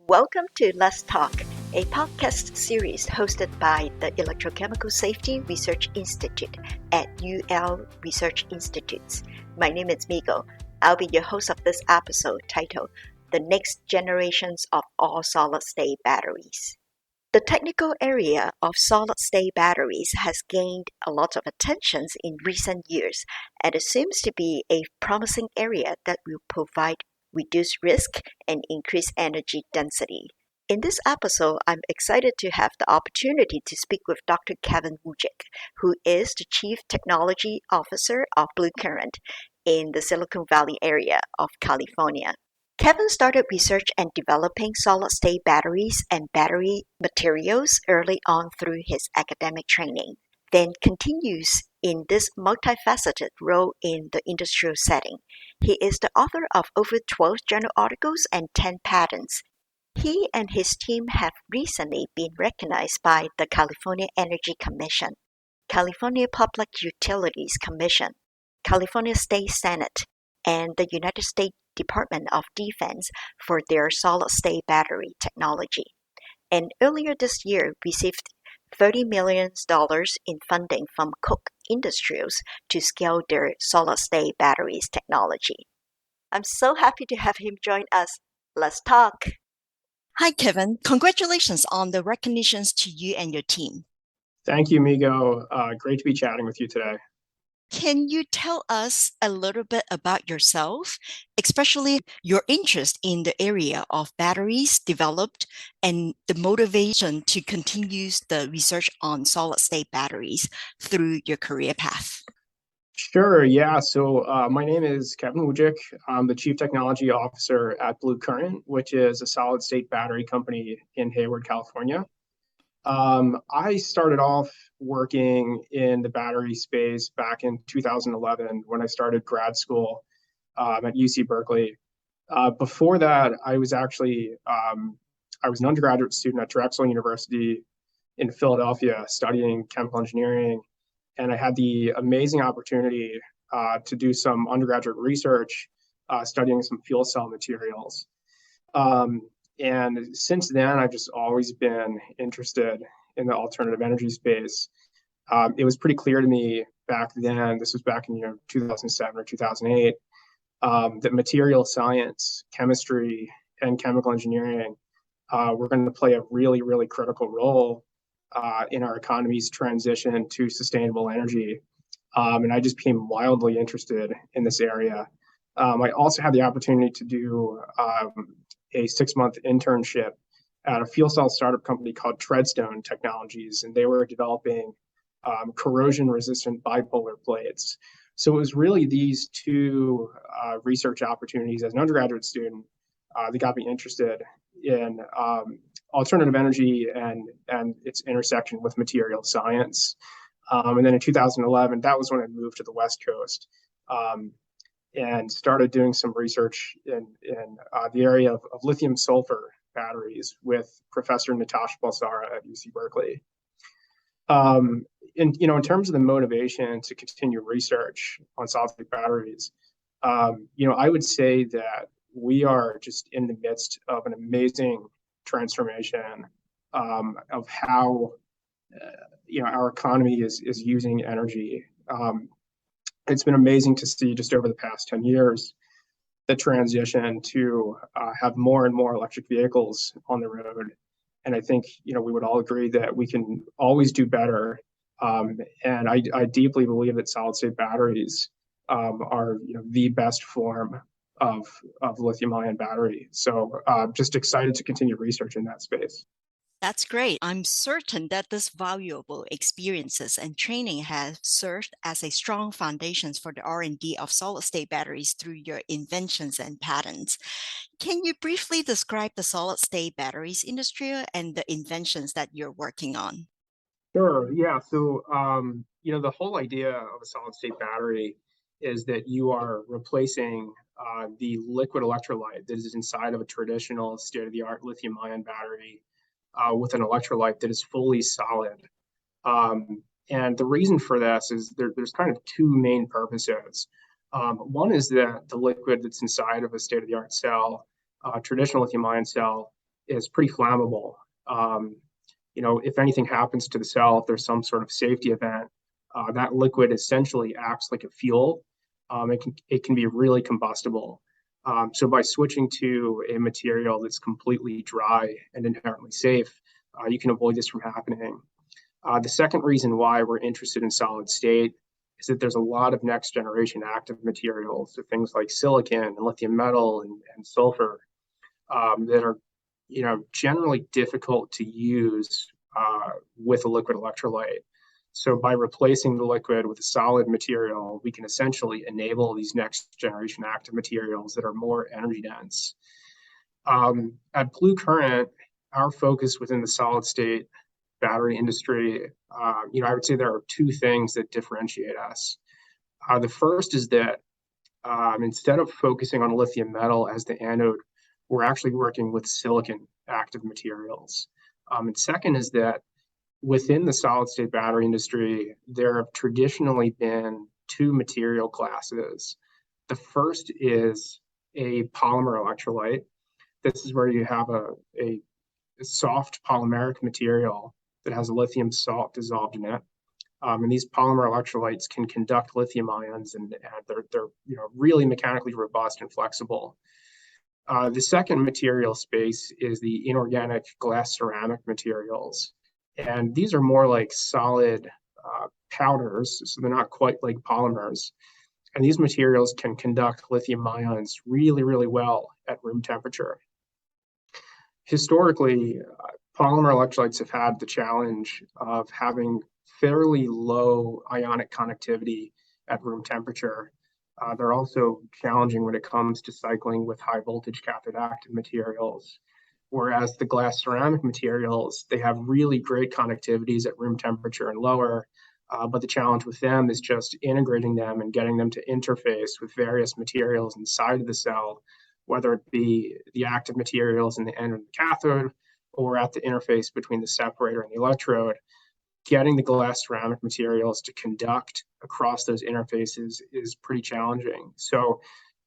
Welcome to Let's Talk, a podcast series hosted by the Electrochemical Safety Research Institute at UL Research Institutes. My name is Migo. I'll be your host of this episode titled The Next Generations of All-Solid-State Batteries. The technical area of solid-state batteries has gained a lot of attention in recent years, and it seems to be a promising area that will provide reduce risk, and increase energy density. In this episode, I'm excited to have the opportunity to speak with Dr. Kevin Wujcik, who is the Chief Technology Officer of Blue Current in the Silicon Valley area of California. Kevin started research and developing solid-state batteries and battery materials early on through his academic training, then continues in this multifaceted role in the industrial setting. He is the author of over 12 journal articles and 10 patents. He and his team have recently been recognized by the California Energy Commission, California Public Utilities Commission, California State Senate, and the United States Department of Defense for their solid-state battery technology. And earlier this year received $30 million in funding from Koch Industries to scale their solid-state batteries technology. I'm so happy to have him join us. Let's talk. Hi, Kevin. Congratulations on the recognitions to you and your team. Thank you, Migo. Great to be chatting with you today. Can you tell us a little bit about yourself, especially your interest in the area of batteries developed and the motivation to continue the research on solid-state batteries through your career path? Sure, yeah. So my name is Kevin Wujcik. I'm the Chief Technology Officer at Blue Current, which is a solid-state battery company in Hayward, California. I started off working in the battery space back in 2011 when I started grad school at UC Berkeley. Before that, I was actually I was an undergraduate student at Drexel University in Philadelphia studying chemical engineering, and I had the amazing opportunity to do some undergraduate research studying some fuel cell materials. And since then, I've just always been interested in the alternative energy space. It was pretty clear to me back then, this was back in 2007 or 2008, that material science, chemistry, and chemical engineering were going to play a really, really critical role in our economy's transition to sustainable energy. And I just became wildly interested in this area. I also had the opportunity to do a 6-month internship at a fuel cell startup company called Treadstone Technologies, and they were developing corrosion-resistant bipolar plates. So it was really these two research opportunities as an undergraduate student that got me interested in alternative energy and its intersection with material science. And then in 2011, that was when I moved to the West Coast. And started doing some research in the area of lithium sulfur batteries with Professor Natasha Balsara at UC Berkeley. In terms of the motivation to continue research on solid-state batteries, I would say that we are just in the midst of an amazing transformation of how our economy is using energy. It's been amazing to see just over the past 10 years the transition to have more and more electric vehicles on the road. And I think, we would all agree that we can always do better. And I deeply believe that solid-state batteries are the best form of lithium-ion battery. So just excited to continue research in that space. That's great. I'm certain that this valuable experiences and training have served as a strong foundation for the R&D of solid-state batteries through your inventions and patents. Can you briefly describe the solid-state batteries industry and the inventions that you're working on? Sure. Yeah. So, the whole idea of a solid-state battery is that you are replacing the liquid electrolyte that is inside of a traditional state-of-the-art lithium-ion battery with an electrolyte that is fully solid. And the reason for this is there's kind of two main purposes. One is that the liquid that's inside of a state-of-the-art cell, traditional lithium-ion cell, is pretty flammable. If anything happens to the cell, if there's some sort of safety event, that liquid essentially acts like a fuel. It can be really combustible. So by switching to a material that's completely dry and inherently safe, you can avoid this from happening. The second reason why we're interested in solid state is that there's a lot of next generation active materials, so things like silicon and lithium metal and sulfur, that are generally difficult to use with a liquid electrolyte. So by replacing the liquid with a solid material, we can essentially enable these next generation active materials that are more energy dense. At Blue Current, our focus within the solid state battery industry, I would say there are two things that differentiate us. The first is that instead of focusing on lithium metal as the anode, we're actually working with silicon active materials. And second is that within the solid state battery industry, there have traditionally been two material classes. The first is a polymer electrolyte. This is where you have a soft polymeric material that has a lithium salt dissolved in it. And these polymer electrolytes can conduct lithium ions, and they're really mechanically robust and flexible. The second material space is the inorganic glass ceramic materials. And these are more like solid powders, so they're not quite like polymers. And these materials can conduct lithium ions really, really well at room temperature. Historically, polymer electrolytes have had the challenge of having fairly low ionic conductivity at room temperature. They're also challenging when it comes to cycling with high voltage cathode active materials. Whereas the glass ceramic materials, they have really great conductivities at room temperature and lower, but the challenge with them is just integrating them and getting them to interface with various materials inside of the cell, whether it be the active materials in the anode and the cathode, or at the interface between the separator and the electrode. Getting the glass ceramic materials to conduct across those interfaces is pretty challenging. So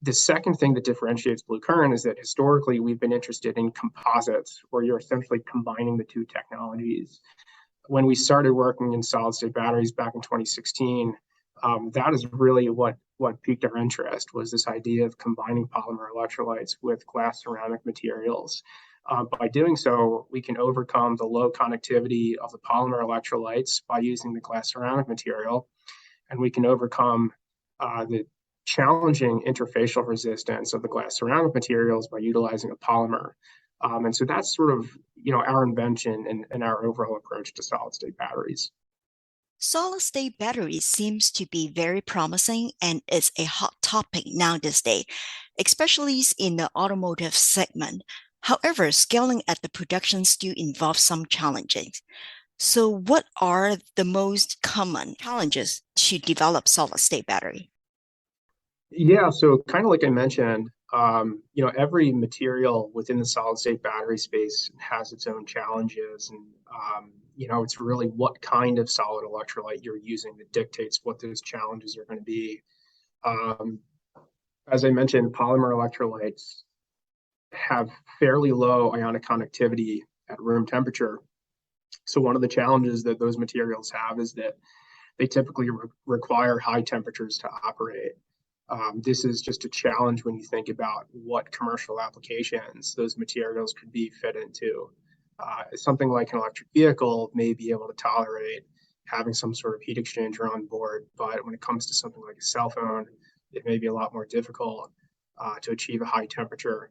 the second thing that differentiates Blue Current is that historically we've been interested in composites, where you're essentially combining the two technologies. When we started working in solid state batteries back in 2016, that is really what piqued our interest, was this idea of combining polymer electrolytes with glass ceramic materials. By doing so, we can overcome the low conductivity of the polymer electrolytes by using the glass ceramic material, and we can overcome the challenging interfacial resistance of the glass ceramic materials by utilizing a polymer. And so that's sort of our invention and our overall approach to solid state batteries. Solid-state batteries seems to be very promising and is a hot topic now this day, especially in the automotive segment. However, scaling at the production still involves some challenges. So what are the most common challenges to develop solid-state battery? Yeah, so kind of like I mentioned, every material within the solid state battery space has its own challenges. And, it's really what kind of solid electrolyte you're using that dictates what those challenges are going to be. As I mentioned, polymer electrolytes have fairly low ionic conductivity at room temperature. So one of the challenges that those materials have is that they typically require high temperatures to operate. This is just a challenge when you think about what commercial applications those materials could be fit into. Something like an electric vehicle may be able to tolerate having some sort of heat exchanger on board, but when it comes to something like a cell phone, it may be a lot more difficult to achieve a high temperature.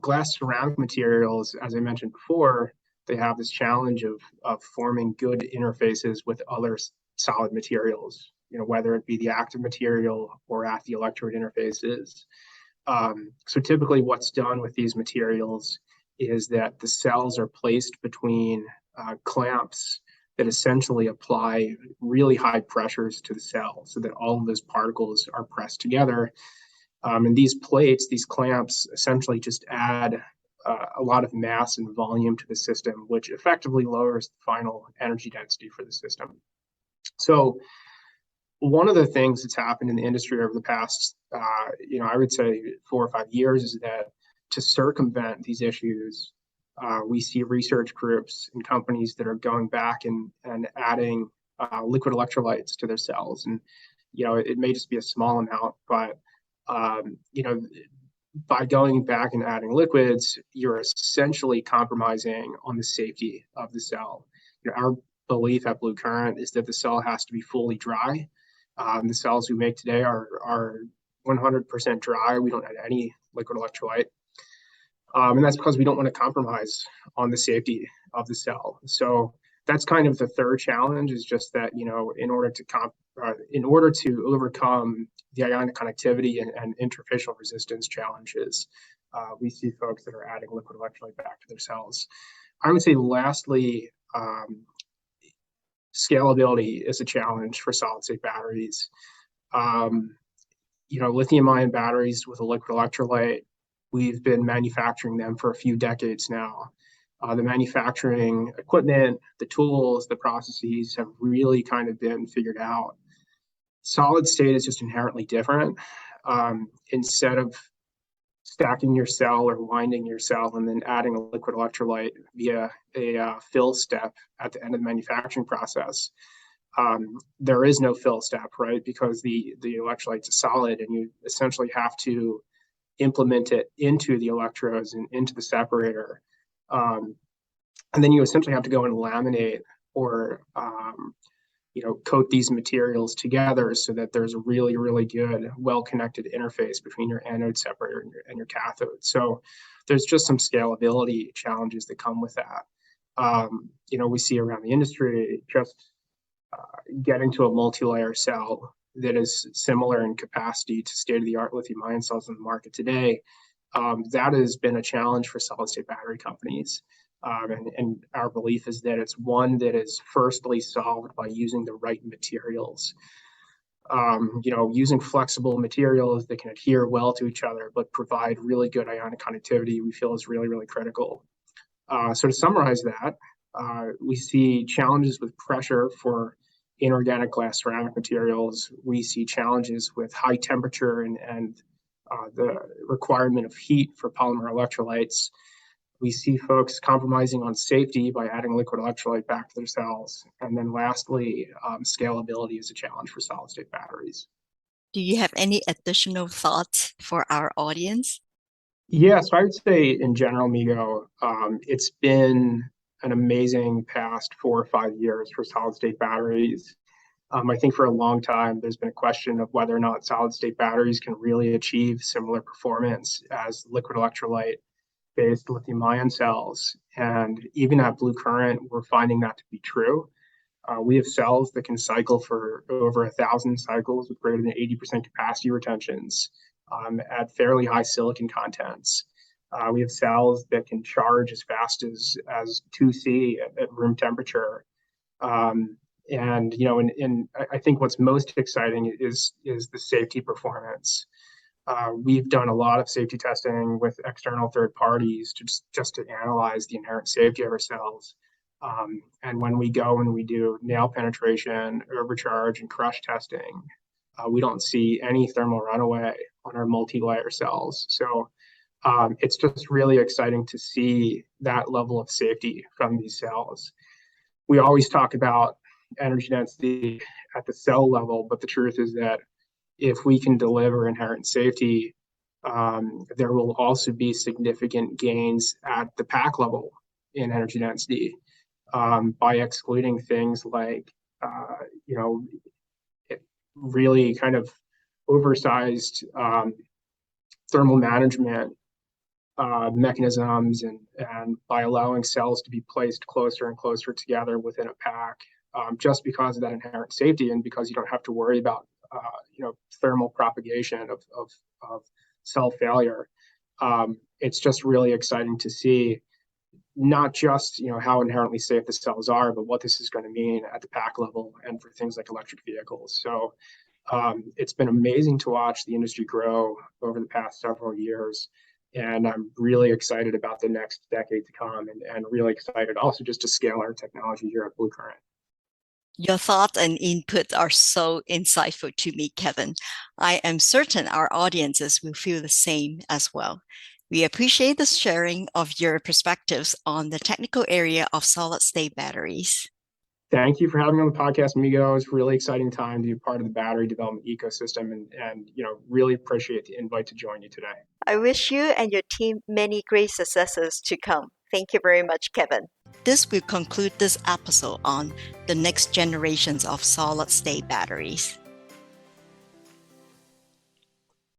Glass ceramic materials, as I mentioned before, they have this challenge of forming good interfaces with other solid materials, whether it be the active material or at the electrode interfaces. So typically what's done with these materials is that the cells are placed between clamps that essentially apply really high pressures to the cell so that all of those particles are pressed together. And these plates, these clamps, essentially just add a lot of mass and volume to the system, which effectively lowers the final energy density for the system. So one of the things that's happened in the industry over the past, I would say 4 or 5 years, is that to circumvent these issues, We see research groups and companies that are going back and adding liquid electrolytes to their cells. And, it may just be a small amount, but, by going back and adding liquids, you're essentially compromising on the safety of the cell. Our belief at Blue Current is that the cell has to be fully dry. The cells we make today are 100% dry. We don't add any liquid electrolyte. And that's because we don't want to compromise on the safety of the cell. So that's kind of the third challenge, is just that, in order to overcome the ionic connectivity and interfacial resistance challenges, we see folks that are adding liquid electrolyte back to their cells. I would say lastly, scalability is a challenge for solid state batteries. Lithium ion batteries with a liquid electrolyte, we've been manufacturing them for a few decades now. The manufacturing equipment, the tools, the processes have really kind of been figured out. Solid state is just inherently different. Instead of stacking your cell or winding your cell and then adding a liquid electrolyte via a fill step at the end of the manufacturing process, there is no fill step, right? Because the electrolyte's solid, and you essentially have to implement it into the electrodes and into the separator. And then you essentially have to go and laminate or coat these materials together so that there's a really, really good, well-connected interface between your anode separator and your cathode. So there's just some scalability challenges that come with that. We see around the industry just getting to a multi-layer cell that is similar in capacity to state-of-the-art lithium-ion cells in the market today. That has been a challenge for solid-state battery companies. And our belief is that it's one that is firstly solved by using the right materials. Using flexible materials that can adhere well to each other but provide really good ionic connectivity, we feel is really, really critical. So to summarize that, we see challenges with pressure for inorganic glass ceramic materials. We see challenges with high temperature and the requirement of heat for polymer electrolytes. We see folks compromising on safety by adding liquid electrolyte back to their cells. And then lastly, scalability is a challenge for solid-state batteries. Do you have any additional thoughts for our audience? Yes, I would say in general, Migo, it's been an amazing past 4 or 5 years for solid-state batteries. I think for a long time, there's been a question of whether or not solid-state batteries can really achieve similar performance as liquid electrolyte-based lithium-ion cells. And even at Blue Current, we're finding that to be true. We have cells that can cycle for over 1,000 cycles with greater than 80% capacity retentions at fairly high silicon contents. We have cells that can charge as fast as 2C at room temperature. And I think what's most exciting is the safety performance. We've done a lot of safety testing with external third parties just to analyze the inherent safety of our cells. And when we go and we do nail penetration, overcharge, and crush testing, we don't see any thermal runaway on our multi-layer cells. So it's just really exciting to see that level of safety from these cells. We always talk about energy density at the cell level, but the truth is that if we can deliver inherent safety, there will also be significant gains at the pack level in energy density by excluding things like, really kind of oversized thermal management mechanisms and by allowing cells to be placed closer and closer together within a pack, just because of that inherent safety and because you don't have to worry about thermal propagation of cell failure. It's just really exciting to see not just how inherently safe the cells are, but what this is going to mean at the pack level and for things like electric vehicles. So it's been amazing to watch the industry grow over the past several years. And I'm really excited about the next decade to come and really excited also just to scale our technology here at Blue Current. Your thoughts and input are so insightful to me, Kevin. I am certain our audiences will feel the same as well. We appreciate the sharing of your perspectives on the technical area of solid-state batteries. Thank you for having me on the podcast, Migo. It's a really exciting time to be part of the battery development ecosystem, and really appreciate the invite to join you today. I wish you and your team many great successes to come. Thank you very much, Kevin. This will conclude this episode on the next generations of solid-state batteries.